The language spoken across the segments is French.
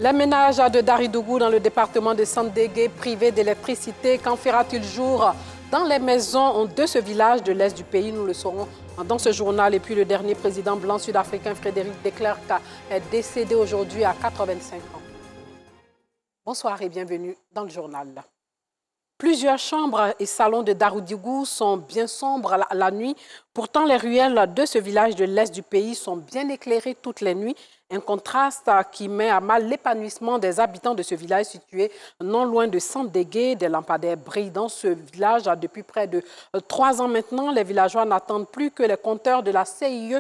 Les ménages de Daridogou dans le département de Sandégué privés d'électricité, qu'en fera-t-il jour dans les maisons de ce village de l'est du pays? Nous le saurons dans ce journal. Et puis le dernier président blanc sud-africain Frédéric de Klerk est décédé aujourd'hui à 85 ans. Bonsoir et bienvenue dans le journal. Plusieurs chambres et salons de Daridogou sont bien sombres la nuit. Pourtant, les ruelles de ce village de l'est du pays sont bien éclairées toutes les nuits. Un contraste qui met à mal l'épanouissement des habitants de ce village situé non loin de Sandégué. Des lampadaires brillent dans ce village depuis près de 3 ans maintenant. Les villageois n'attendent plus que les compteurs de la CIE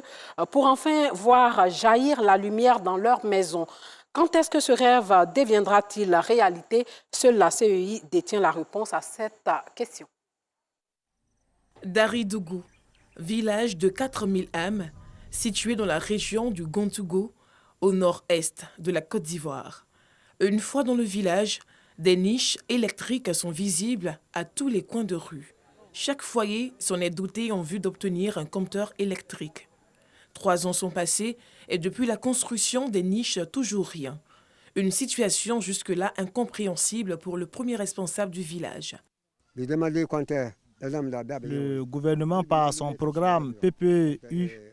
pour enfin voir jaillir la lumière dans leur maison. Quand est-ce que ce rêve deviendra-t-il réalité? Seule la CEI détient la réponse à cette question. Daridogou, village de 4000 âmes, situé dans la région du Gontougo, au nord-est de la Côte d'Ivoire. Une fois dans le village, des niches électriques sont visibles à tous les coins de rue. Chaque foyer s'en est doté en vue d'obtenir un compteur électrique. 3 ans sont passés et depuis la construction des niches, toujours rien. Une situation jusque-là incompréhensible pour le premier responsable du village. Le gouvernement, par son programme PPU,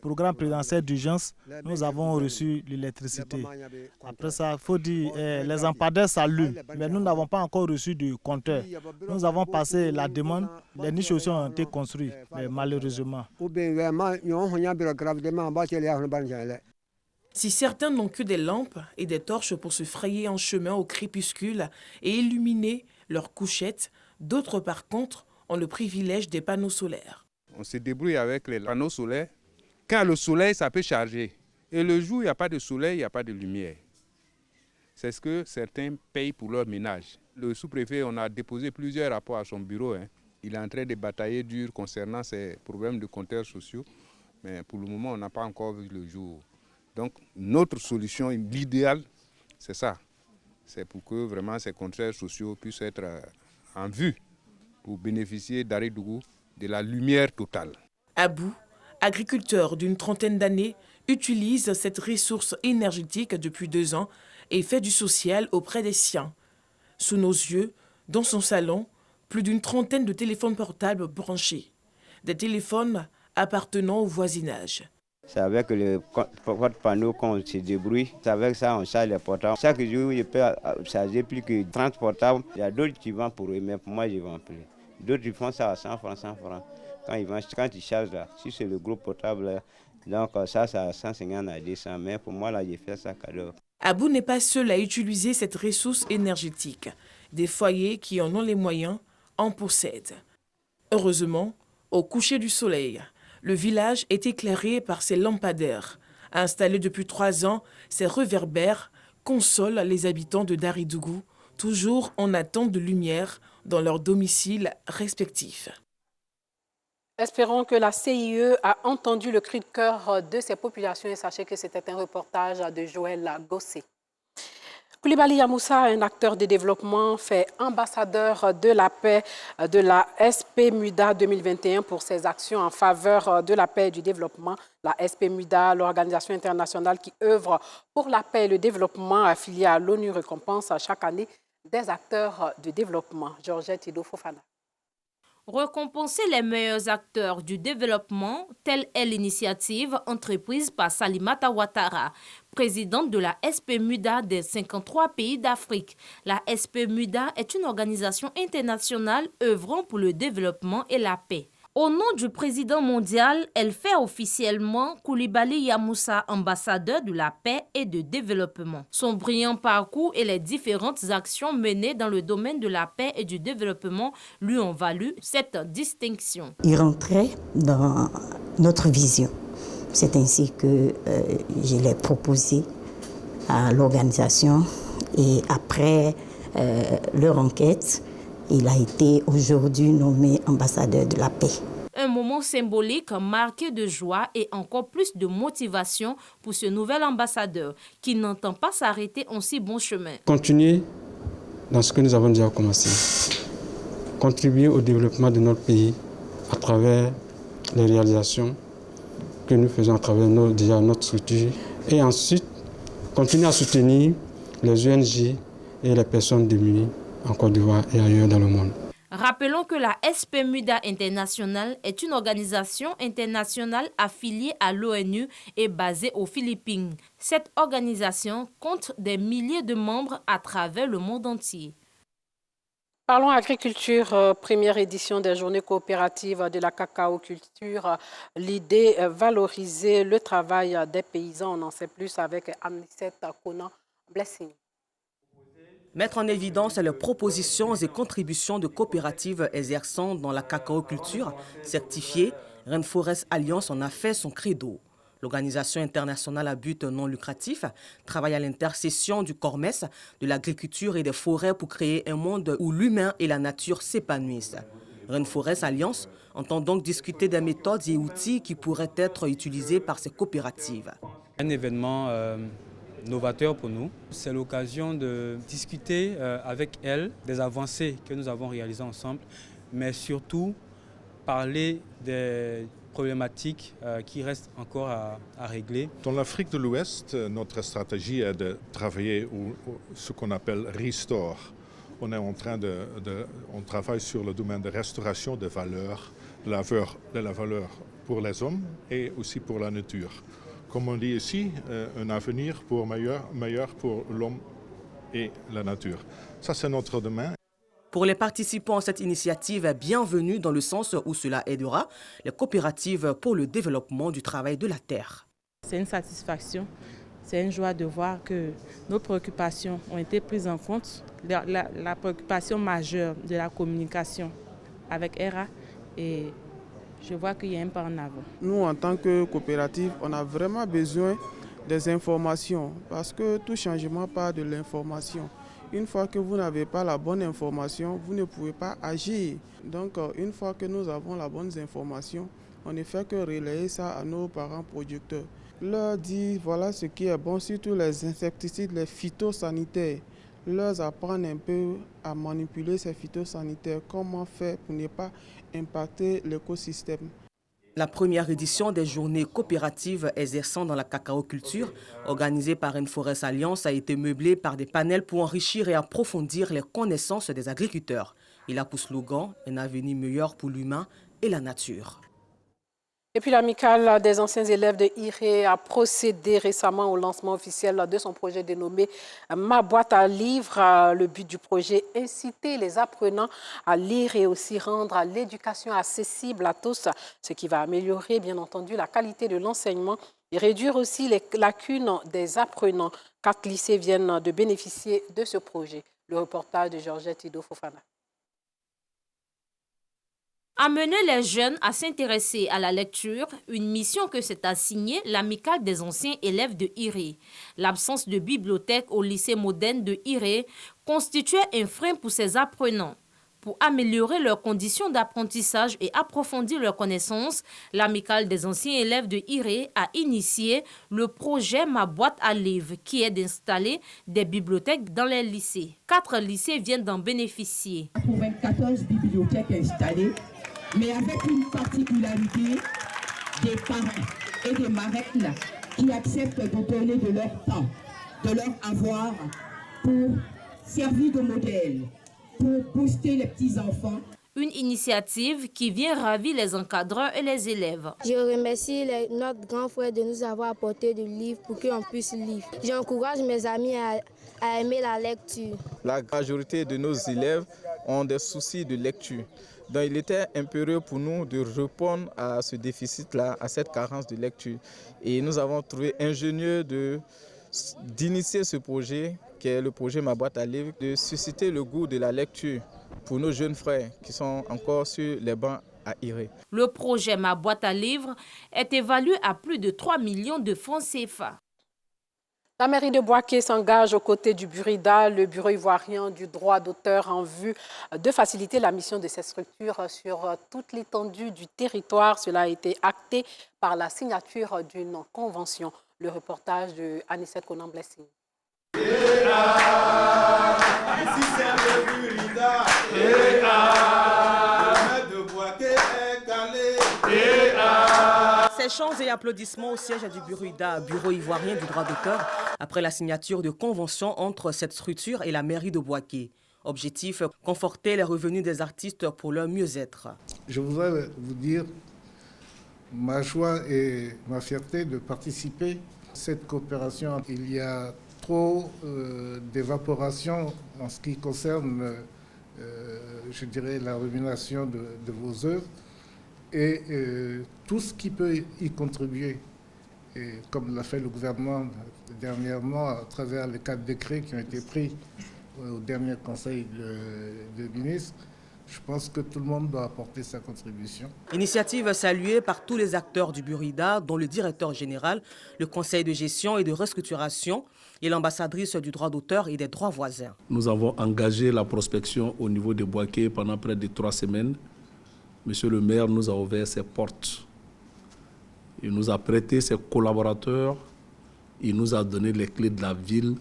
programme présidentiel d'urgence, nous avons reçu l'électricité. Après ça, il faut dire, les lampadaires s'allument, mais nous n'avons pas encore reçu de compteur. Nous avons passé la demande, les niches aussi ont été construites, mais malheureusement. Si certains n'ont que des lampes et des torches pour se frayer un chemin au crépuscule et illuminer leurs couchettes, d'autres par contre ont le privilège des panneaux solaires. On se débrouille avec les panneaux solaires. Quand le soleil, ça peut charger. Et le jour, il n'y a pas de soleil, il n'y a pas de lumière. C'est ce que certains payent pour leur ménage. Le sous-préfet, on a déposé plusieurs rapports à son bureau. Il est en train de batailler dur concernant ces problèmes de compteurs sociaux. Mais pour le moment, on n'a pas encore vu le jour. Donc, notre solution, l'idéal, c'est ça. C'est pour que vraiment ces compteurs sociaux puissent être en vue pour bénéficier Daridogou de la lumière totale. Abou, agriculteur d'une trentaine d'années, utilise cette ressource énergétique depuis 2 ans et fait du social auprès des siens. Sous nos yeux, dans son salon, plus d'une trentaine de téléphones portables branchés. Des téléphones appartenant au voisinage. C'est avec le porte-panneau qu'on se débrouille. C'est avec ça on charge les portables. Chaque jour, je peux charger plus que 30 portables. Il y a d'autres qui vendent pour eux, mais pour moi, je ne vends plus. D'autres ils font ça à 100 francs, 100 francs. Quand ils chargent là, si c'est le gros portable, là, donc ça, c'est à 150 à 200. Mais pour moi, là, j'ai fait ça cadeau. Abou n'est pas seul à utiliser cette ressource énergétique. Des foyers qui en ont les moyens en possèdent. Heureusement, au coucher du soleil, le village est éclairé par ces lampadaires. Installés depuis 3 ans, ces réverbères consolent les habitants de Daridogou, toujours en attente de lumière dans leurs domiciles respectifs. Espérons que la CIE a entendu le cri de cœur de ces populations et sachez que c'était un reportage de Joël Gossé. Koulibaly Yamoussa, un acteur de développement, fait ambassadeur de la paix de la SP-MUDA 2021 pour ses actions en faveur de la paix et du développement. La SP-MUDA, l'organisation internationale qui œuvre pour la paix et le développement affiliée à l'ONU, récompense chaque année des acteurs de développement. Georgette Ido Fofana. Récompenser les meilleurs acteurs du développement, telle est l'initiative entreprise par Salimata Ouattara, présidente de la SP-MUDA des 53 pays d'Afrique. La SP-MUDA est une organisation internationale œuvrant pour le développement et la paix. Au nom du président mondial, elle fait officiellement Koulibaly Yamoussa ambassadeur de la paix et du développement. Son brillant parcours et les différentes actions menées dans le domaine de la paix et du développement lui ont valu cette distinction. Il rentrait dans notre vision. C'est ainsi que je l'ai proposé à l'organisation et après leur enquête, il a été aujourd'hui nommé ambassadeur de la paix. Un moment symbolique marqué de joie et encore plus de motivation pour ce nouvel ambassadeur qui n'entend pas s'arrêter en si bon chemin. Continuer dans ce que nous avons déjà commencé. Contribuer au développement de notre pays à travers les réalisations que nous faisons à travers notre structure. Et ensuite, continuer à soutenir les ONG et les personnes démunies en Côte d'Ivoire et ailleurs dans le monde. Rappelons que la SP MUDA International est une organisation internationale affiliée à l'ONU et basée aux Philippines. Cette organisation compte des milliers de membres à travers le monde entier. Parlons agriculture, première édition des journées coopératives de la cacao-culture. L'idée, valoriser le travail des paysans. On en sait plus avec Anicette Konan-Blessing. Mettre en évidence les propositions et contributions de coopératives exerçant dans la cacao-culture certifiée, Rainforest Alliance en a fait son credo. L'organisation internationale à but non lucratif travaille à l'intersection du commerce, de l'agriculture et des forêts pour créer un monde où l'humain et la nature s'épanouissent. Rainforest Alliance entend donc discuter des méthodes et outils qui pourraient être utilisés par ces coopératives. Un événement novateur pour nous. C'est l'occasion de discuter avec elles des avancées que nous avons réalisées ensemble, mais surtout parler des problématiques qui restent encore à régler. Dans l'Afrique de l'Ouest, notre stratégie est de travailler ce qu'on appelle Restore. On est en train on travaille sur le domaine de restauration de valeurs, de la valeur pour les hommes et aussi pour la nature. Comme on dit ici, un avenir meilleur pour l'homme et la nature. Ça, c'est notre domaine. Pour les participants à cette initiative, bienvenue dans le sens où cela aidera les coopératives pour le développement du travail de la terre. C'est une satisfaction, c'est une joie de voir que nos préoccupations ont été prises en compte. La préoccupation majeure de la communication avec ERA et je vois qu'il y a un pas en avant. Nous, en tant que coopérative, on a vraiment besoin des informations parce que tout changement part de l'information. Une fois que vous n'avez pas la bonne information, vous ne pouvez pas agir. Donc, une fois que nous avons la bonne information, on ne fait que relayer ça à nos parents producteurs. Leur dire voilà ce qui est bon, surtout les insecticides, les phytosanitaires. Leur apprendre un peu à manipuler ces phytosanitaires, comment faire pour ne pas impacter l'écosystème. La première édition des journées coopératives exerçant dans la cacao-culture, organisée par Rainforest Alliance, a été meublée par des panels pour enrichir et approfondir les connaissances des agriculteurs. Il a pour slogan « Un avenir meilleur pour l'humain et la nature ». Et puis l'amicale des anciens élèves de IRE a procédé récemment au lancement officiel de son projet dénommé Ma boîte à livres. Le but du projet, inciter les apprenants à lire et aussi rendre l'éducation accessible à tous, ce qui va améliorer bien entendu la qualité de l'enseignement et réduire aussi les lacunes des apprenants. 4 lycées viennent de bénéficier de ce projet. Le reportage de Georgette Ido Fofana. Amener les jeunes à s'intéresser à la lecture, une mission que s'est assignée l'amicale des anciens élèves de IRE. L'absence de bibliothèque au lycée moderne de IRE constituait un frein pour ces apprenants. Pour améliorer leurs conditions d'apprentissage et approfondir leurs connaissances, l'amicale des anciens élèves de IRE a initié le projet Ma boîte à livres qui est d'installer des bibliothèques dans les lycées. 4 lycées viennent d'en bénéficier. 94 bibliothèques installées, mais avec une particularité des parents et des marraines qui acceptent de donner de leur temps, de leur avoir pour servir de modèle, pour booster les petits-enfants. Une initiative qui vient ravir les encadreurs et les élèves. Je remercie notre grand frère de nous avoir apporté du livre pour qu'on puisse lire. J'encourage mes amis à aimer la lecture. La majorité de nos élèves ont des soucis de lecture. Donc il était impérieux pour nous de répondre à ce déficit-là, à cette carence de lecture. Et nous avons trouvé ingénieux d'initier ce projet, qui est le projet Ma boîte à livres, de susciter le goût de la lecture pour nos jeunes frères qui sont encore sur les bancs à IRE. Le projet Ma boîte à livres est évalué à plus de 3 millions de francs CFA. La mairie de Bouaké s'engage aux côtés du Burida, le bureau ivoirien du droit d'auteur, en vue de faciliter la mission de ces structures sur toute l'étendue du territoire. Cela a été acté par la signature d'une convention. Le reportage de Anicette Konan-Blessing. Ces chants et applaudissements au siège du Burida, bureau ivoirien du droit d'auteur, après la signature de conventions entre cette structure et la mairie de Bouaké. Objectif, conforter les revenus des artistes pour leur mieux-être. Je voudrais vous dire ma joie et ma fierté de participer à cette coopération. Il y a trop d'évaporation en ce qui concerne, je dirais, la rémunération de vos œuvres. Et tout ce qui peut y contribuer, et comme l'a fait le gouvernement dernièrement à travers les 4 décrets qui ont été pris au dernier conseil de ministres, je pense que tout le monde doit apporter sa contribution. Initiative saluée par tous les acteurs du Burida, dont le directeur général, le conseil de gestion et de restructuration et l'ambassadrice du droit d'auteur et des droits voisins. Nous avons engagé la prospection au niveau de Bouaké pendant près de 3 semaines. Monsieur le maire nous a ouvert ses portes. Il nous a prêté ses collaborateurs, il nous a donné les clés de la ville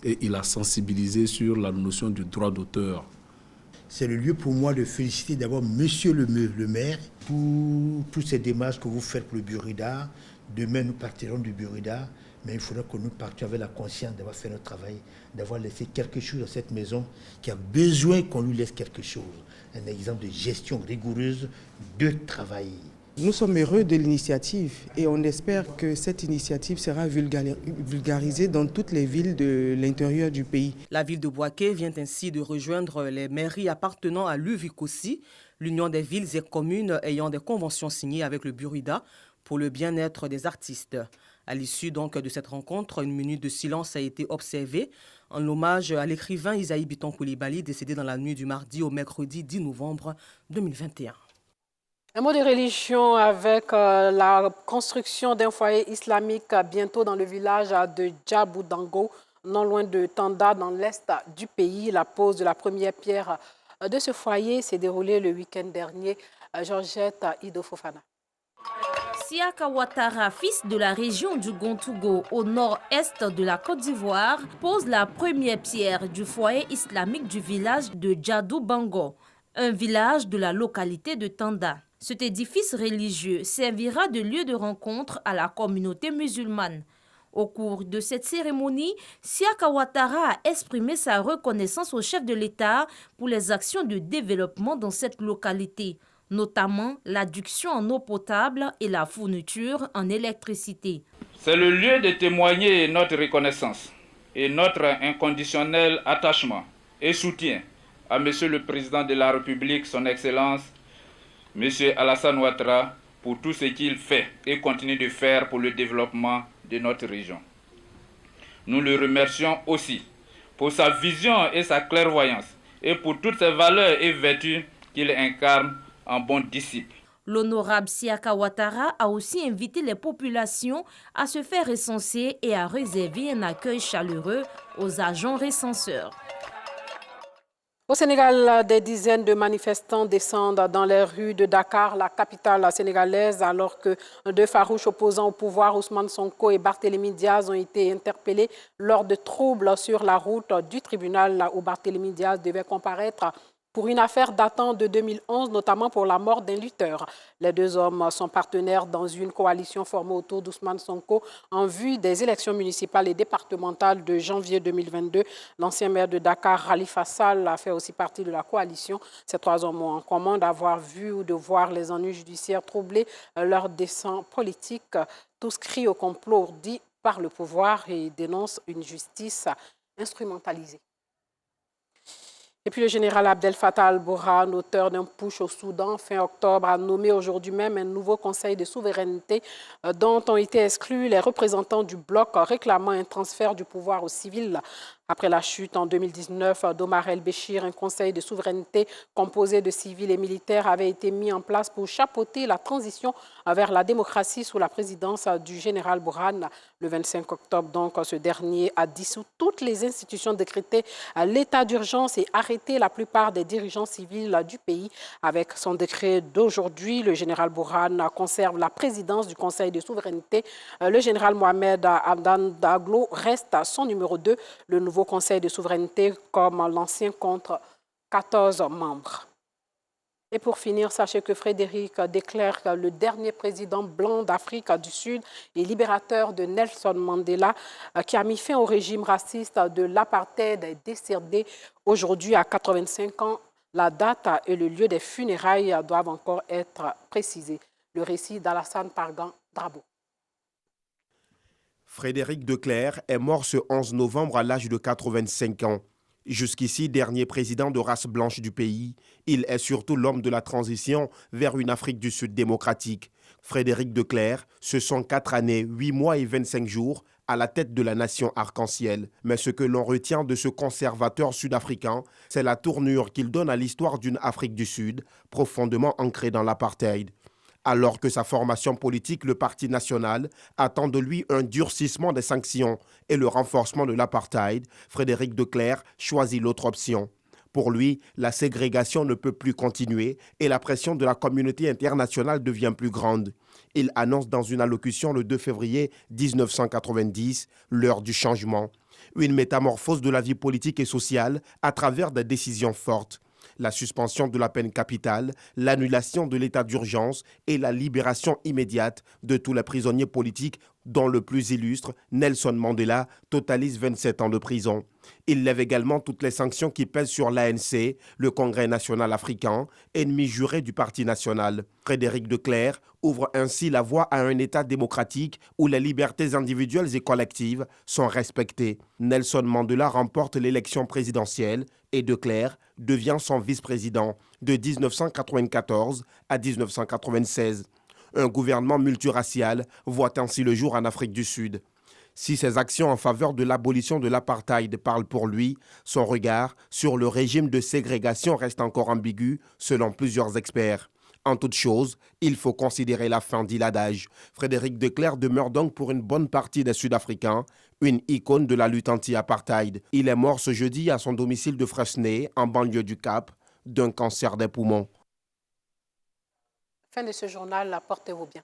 et il a sensibilisé sur la notion du droit d'auteur. C'est le lieu pour moi de féliciter d'abord Monsieur le maire pour toutes ces démarches que vous faites pour le Burida. Demain, nous partirons du Burida, mais il faudra que nous partions avec la conscience d'avoir fait notre travail, d'avoir laissé quelque chose dans cette maison qui a besoin qu'on lui laisse quelque chose. Un exemple de gestion rigoureuse de travail. Nous sommes heureux de l'initiative et on espère que cette initiative sera vulgarisée dans toutes les villes de l'intérieur du pays. La ville de Bouaké vient ainsi de rejoindre les mairies appartenant à l'UVICOSI, l'Union des villes et communes ayant des conventions signées avec le Burida pour le bien-être des artistes. À l'issue donc de cette rencontre, une minute de silence a été observée en hommage à l'écrivain Isaïe Biton Koulibaly, décédé dans la nuit du mardi au mercredi 10 novembre 2021. Un mot de religion avec la construction d'un foyer islamique bientôt dans le village de Djaboudango, non loin de Tanda, dans l'est du pays. La pose de la première pierre de ce foyer s'est déroulée le week-end dernier. Georgette Ido Fofana. Siaka Ouattara, fils de la région du Gontougo, au nord-est de la Côte d'Ivoire, pose la première pierre du foyer islamique du village de Djadoubango, un village de la localité de Tanda. Cet édifice religieux servira de lieu de rencontre à la communauté musulmane. Au cours de cette cérémonie, Siaka Ouattara a exprimé sa reconnaissance au chef de l'État pour les actions de développement dans cette localité, notamment l'adduction en eau potable et la fourniture en électricité. C'est le lieu de témoigner notre reconnaissance et notre inconditionnel attachement et soutien à Monsieur le Président de la République, son Excellence, Monsieur Alassane Ouattara, pour tout ce qu'il fait et continue de faire pour le développement de notre région. Nous le remercions aussi pour sa vision et sa clairvoyance et pour toutes ses valeurs et vertus qu'il incarne en bon disciple. L'honorable Siaka Ouattara a aussi invité les populations à se faire recenser et à réserver un accueil chaleureux aux agents recenseurs. Au Sénégal, des dizaines de manifestants descendent dans les rues de Dakar, la capitale sénégalaise, alors que 2 farouches opposants au pouvoir, Ousmane Sonko et Barthélémy Diaz, ont été interpellés lors de troubles sur la route du tribunal où Barthélémy Diaz devait comparaître pour une affaire datant de 2011, notamment pour la mort d'un lutteur. Les 2 hommes sont partenaires dans une coalition formée autour d'Ousmane Sonko en vue des élections municipales et départementales de janvier 2022. L'ancien maire de Dakar, Khalifa Sall, a fait aussi partie de la coalition. Ces 3 hommes ont en commun d'avoir vu ou de voir les ennuis judiciaires troubler leur dessein politique. Tous crient au complot dit par le pouvoir et dénoncent une justice instrumentalisée. Et puis le général Abdel Fattah al-Burhan, auteur d'un putsch au Soudan fin octobre, a nommé aujourd'hui même un nouveau conseil de souveraineté dont ont été exclus les représentants du bloc réclamant un transfert du pouvoir aux civils. Après la chute en 2019 d'Omar el-Béchir, un conseil de souveraineté composé de civils et militaires avait été mis en place pour chapeauter la transition vers la démocratie sous la présidence du général Burhan. Le 25 octobre, donc, ce dernier a dissous toutes les institutions décrétées à l'état d'urgence et arrêté la plupart des dirigeants civils du pays. Avec son décret d'aujourd'hui, le général Burhan conserve la présidence du conseil de souveraineté. Le général Mohamed Hamdan Daglo reste son numéro 2. Le nouveau conseil de souveraineté, comme l'ancien, compte 14 membres. Et pour finir, sachez que Frédéric de Klerk, le dernier président blanc d'Afrique du Sud et libérateur de Nelson Mandela, qui a mis fin au régime raciste de l'apartheid, est décédé aujourd'hui à 85 ans. La date et le lieu des funérailles doivent encore être précisés. Le récit d'Alassane Pargan-Drabo. Frédéric de Klerk est mort ce 11 novembre à l'âge de 85 ans. Jusqu'ici, dernier président de race blanche du pays, il est surtout l'homme de la transition vers une Afrique du Sud démocratique. Frédéric de Klerk, ce sont 4 années, 8 mois et 25 jours à la tête de la nation arc-en-ciel. Mais ce que l'on retient de ce conservateur sud-africain, c'est la tournure qu'il donne à l'histoire d'une Afrique du Sud profondément ancrée dans l'apartheid. Alors que sa formation politique, le Parti national, attend de lui un durcissement des sanctions et le renforcement de l'apartheid, Frédéric de Klerk choisit l'autre option. Pour lui, la ségrégation ne peut plus continuer et la pression de la communauté internationale devient plus grande. Il annonce dans une allocution le 2 février 1990 l'heure du changement. Une métamorphose de la vie politique et sociale à travers des décisions fortes. La suspension de la peine capitale, l'annulation de l'état d'urgence et la libération immédiate de tous les prisonniers politiques, dont le plus illustre, Nelson Mandela, totalise 27 ans de prison. Il lève également toutes les sanctions qui pèsent sur l'ANC, le Congrès national africain, ennemi juré du Parti national. Frédéric de Klerk ouvre ainsi la voie à un État démocratique où les libertés individuelles et collectives sont respectées. Nelson Mandela remporte l'élection présidentielle et de Klerk devient son vice-président de 1994 à 1996. Un gouvernement multiracial voit ainsi le jour en Afrique du Sud. Si ses actions en faveur de l'abolition de l'apartheid parlent pour lui, son regard sur le régime de ségrégation reste encore ambigu selon plusieurs experts. En toute chose, il faut considérer la fin, dit l'adage. Frédéric de Klerk demeure donc pour une bonne partie des Sud-Africains une icône de la lutte anti-apartheid. Il est mort ce jeudi à son domicile de Fresnay, en banlieue du Cap, d'un cancer des poumons. Fin de ce journal, portez-vous bien.